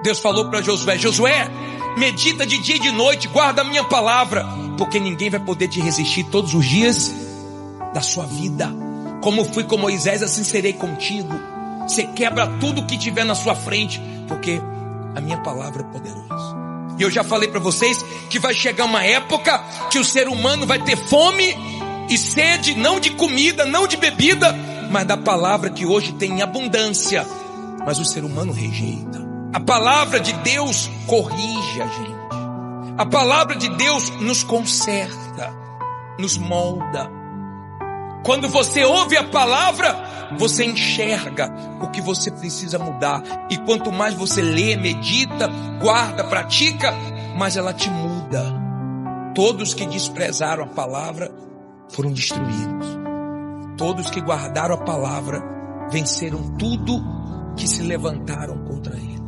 Deus falou para Josué: Josué, medita de dia e de noite, guarda a minha palavra, porque ninguém vai poder te resistir todos os dias da sua vida. Como fui com Moisés, assim serei contigo. Você quebra tudo que tiver na sua frente, porque a minha palavra é poderosa. E eu já falei para vocês que vai chegar uma época que o ser humano vai ter fome e sede, não de comida, não de bebida, mas da palavra que hoje tem em abundância. Mas o ser humano rejeita. A palavra de Deus corrige a gente. A palavra de Deus nos conserta, nos molda. Quando você ouve a palavra, você enxerga o que você precisa mudar. E quanto mais você lê, medita, guarda, pratica, mais ela te muda. Todos que desprezaram a palavra foram destruídos. Todos que guardaram a palavra venceram tudo que se levantaram contra ele.